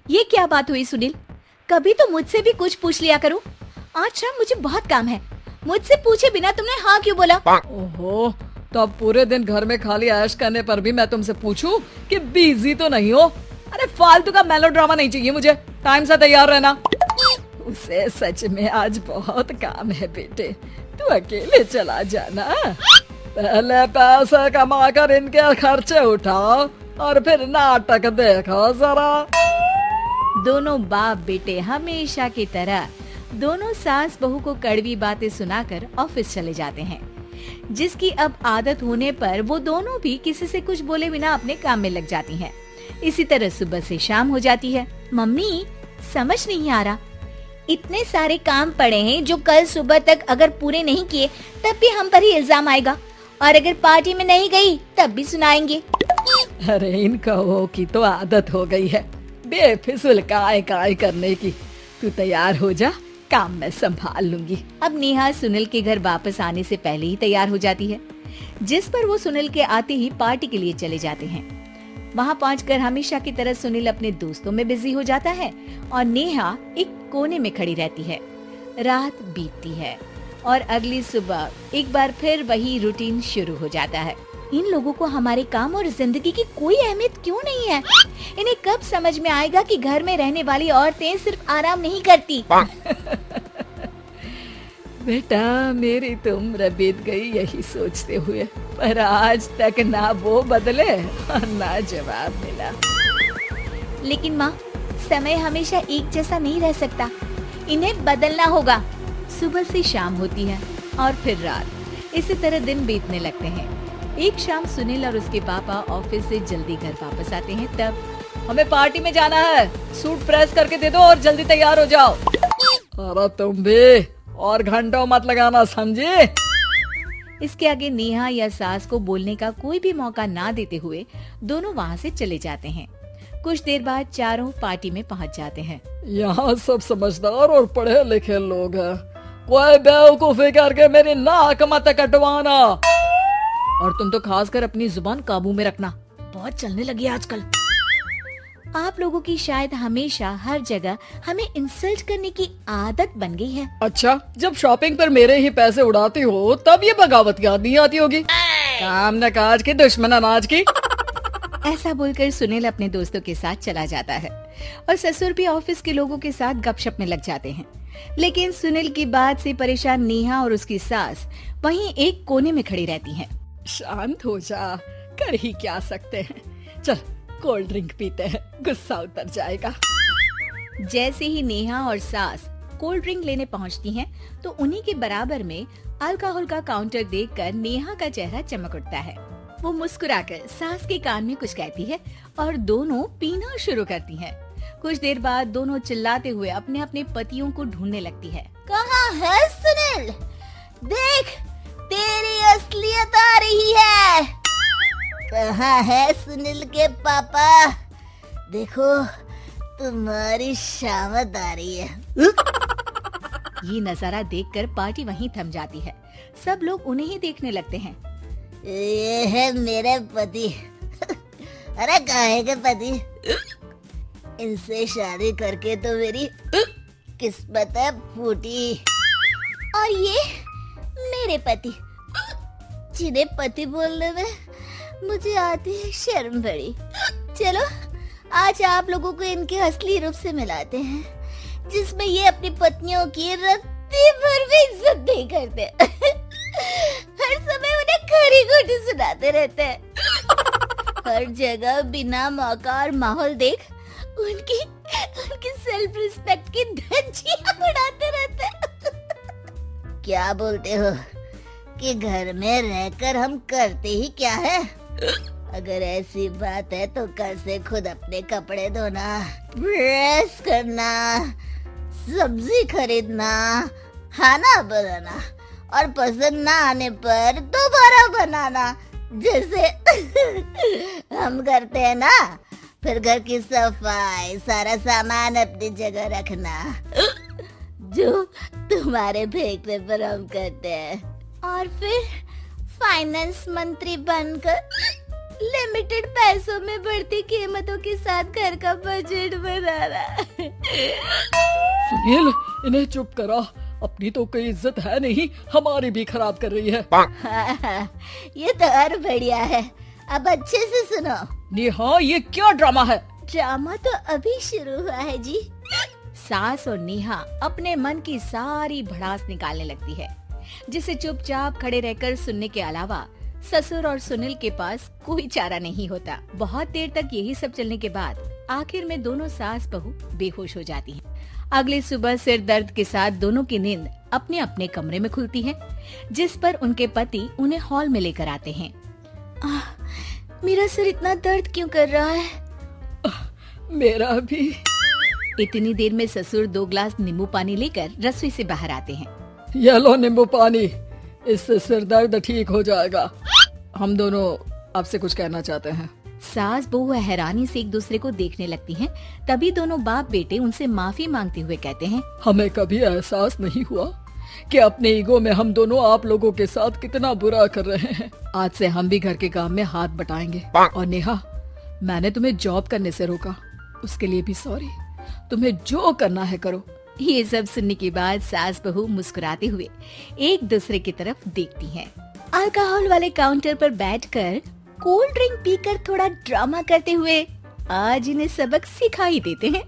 ये क्या बात हुई सुनील? कभी तो मुझसे भी कुछ पूछ लिया करो। आज शाम मुझे बहुत काम है। मुझसे पूछे बिना तुमने हाँ क्यों बोला? ओहो, तो अब पूरे दिन घर में खाली ऐश करने पर भी मैं तुमसे पूछूं कि बिजी तो नहीं हो? अरे फालतू का मेलोड्रामा नहीं चाहिए मुझे। टाइम से तैयार रहना। उसे सच में आज बहुत काम है बेटे, तू अकेले चला जाना। पहले पैसे कमा कर इनके खर्चे उठाओ और फिर नाटक देखो जरा। दोनों बाप बेटे हमेशा की तरह दोनों सास बहू को कड़वी बातें सुनाकर ऑफिस चले जाते हैं, जिसकी अब आदत होने पर वो दोनों भी किसी से कुछ बोले बिना अपने काम में लग जाती हैं। इसी तरह सुबह से शाम हो जाती है। मम्मी, समझ नहीं आ रहा, इतने सारे काम पड़े हैं जो कल सुबह तक अगर पूरे नहीं किए तब भी हम पर ही इल्जाम आएगा, और अगर पार्टी में नहीं गई तब भी सुनाएंगे। अरे इन कहो की तो आदत हो गई है बेफिजुल काय काय करने की। तू तैयार हो जा, काम मैं संभाल लूंगी। अब नेहा सुनील के घर वापस आने से पहले ही तैयार हो जाती है, जिस पर वो सुनील के आते ही पार्टी के लिए चले जाते हैं। वहाँ पहुंचकर हमेशा की तरह सुनील अपने दोस्तों में बिजी हो जाता है और नेहा एक कोने में खड़ी रहती है। रात बीतती है और अगली सुबह एक बार फिर वही रूटीन शुरू हो जाता है। इन लोगों को हमारे काम और जिंदगी की कोई अहमियत क्यों नहीं है? इन्हें कब समझ में आएगा कि घर में रहने वाली औरतें सिर्फ आराम नहीं करती। बेटा, मेरी तो उम्र बीत गई यही सोचते हुए, पर आज तक ना वो बदले और ना जवाब मिला। लेकिन माँ, समय हमेशा एक जैसा नहीं रह सकता, इन्हें बदलना होगा। सुबह से शाम होती है और फिर रात। इसी तरह दिन बीतने लगते हैं। एक शाम सुनील और उसके पापा ऑफिस से जल्दी घर वापस आते हैं। तब हमें पार्टी में जाना है, सूट प्रेस करके दे दो और जल्दी तैयार हो जाओ। अरे तुम भी और घंटों मत लगाना, समझे? इसके आगे नेहा या सास को बोलने का कोई भी मौका ना देते हुए दोनों वहाँ से चले जाते हैं। कुछ देर बाद चारों पार्टी में पहुँच जाते हैं। यहाँ सब समझदार और पढ़े लिखे लोग हैं, कोई बेवकूफी करके मेरी नाक मत कटवाना। और तुम तो खासकर अपनी जुबान काबू में रखना, बहुत चलने लगी आजकल। आप लोगों की शायद हमेशा हर जगह हमें इंसल्ट करने की आदत बन गई है। अच्छा, जब शॉपिंग पर मेरे ही पैसे उड़ाती हो तब ये बगावत याद नहीं आती होगी। काम न काज की दुश्मन अनाज की। ऐसा बोलकर सुनील अपने दोस्तों के साथ चला जाता है और ससुर भी ऑफिस के लोगों के साथ गपशप में लग जाते हैं। लेकिन सुनील की बात से परेशान नेहा और उसकी सास वहीं एक कोने में खड़ी रहती हैं। शांत हो जा, कर ही क्या सकते हैं। चल कोल्ड ड्रिंक पीते हैं, गुस्सा उतर जाएगा। जैसे ही नेहा और सास कोल्ड ड्रिंक लेने पहुंचती हैं, तो उन्हीं के बराबर में अल्कोहल का काउंटर देखकर नेहा का चेहरा चमक उठता है। वो मुस्कुराकर सास के कान में कुछ कहती है और दोनों पीना शुरू करती हैं। कुछ देर बाद दोनों चिल्लाते हुए अपने अपने पतियों को ढूंढने लगती है। कहाँ है सुनील? देख, तेरी असलियत आ रही है। कहाँ है सुनील के पापा? देखो, तुम्हारी शामत आ रही है। ये नजारा देखकर पार्टी वहीं थम जाती है। सब लोग उन्हें ही देखने लगते हैं। ये है मेरे पति। अरे काहे के पति? इनसे शादी करके तो मेरी किस्मत है फूटी। और ये मेरे पति, जिन्हें पति बोलने में मुझे आती है शर्म बड़ी। चलो आज आप लोगों को इनके असली रूप से मिलाते हैं, जिसमें ये अपनी पत्नियों की रत्ती भर भी इज्जत नहीं करते। हर समय उन्हें खरी खोटी सुनाते रहते हैं। हर जगह बिना मौका और माहौल देख उनकी सेल्फ रिस्पेक्ट की धज्जियां उड़ाते रहते हैं। क्या बोलते हो कि घर में रहकर हम करते ही क्या है? अगर ऐसी बात है तो कल से खुद अपने कपड़े धोना, प्रेस करना, सब्जी खरीदना, खाना बनाना और पसंद ना आने पर दोबारा बनाना, जैसे हम करते हैं ना। फिर घर की सफाई, सारा सामान अपनी जगह रखना, जो तुम्हारे फेंकने पर हम करते हैं। और फिर फाइनेंस मंत्री बनकर लिमिटेड पैसों में बढ़ती कीमतों के साथ घर का बजट बनाना। सुनील, इन्हें चुप करा, अपनी तो कोई इज्जत है नहीं, हमारी भी खराब कर रही है। हाँ, ये तो और बढ़िया है। अब अच्छे से सुनो। नेहा, ये क्या ड्रामा है? ड्रामा तो अभी शुरू हुआ है जी। सास और नेहा अपने मन की सारी भड़ास निकालने लगती है, जिसे चुपचाप खड़े रहकर सुनने के अलावा ससुर और सुनील के पास कोई चारा नहीं होता। बहुत देर तक यही सब चलने के बाद आखिर में दोनों सास बहू बेहोश हो जाती हैं। अगली सुबह सिर दर्द के साथ दोनों की नींद अपने अपने कमरे में खुलती है, जिस पर उनके पति उन्हें हॉल में लेकर आते हैं। मेरा सिर इतना दर्द क्यों कर रहा है? मेरा भी। इतनी देर में ससुर 2 ग्लास नींबू पानी लेकर रसोई से बाहर आते हैं। ये लो नींबू पानी, इससे सिर दर्द ठीक हो जाएगा। हम दोनों आपसे कुछ कहना चाहते हैं। सास बहू हैरानी से एक दूसरे को देखने लगती हैं। तभी दोनों बाप बेटे उनसे माफी मांगते हुए कहते हैं, हमें कभी एहसास नहीं हुआ कि अपने ईगो में हम दोनों आप लोगों के साथ कितना बुरा कर रहे हैं। आज से हम भी घर के काम में हाथ बटाएंगे। और नेहा, मैंने तुम्हें जॉब करने से रोका, उसके लिए भी सॉरी। तुम्हें जो करना है करो। ये सब सुनने के बाद सास बहू मुस्कुराते हुए एक दूसरे की तरफ देखती हैं। अल्कोहल वाले काउंटर पर बैठकर कोल्ड ड्रिंक पीकर थोड़ा ड्रामा करते हुए आज इन्हें सबक सिखा ही देते हैं।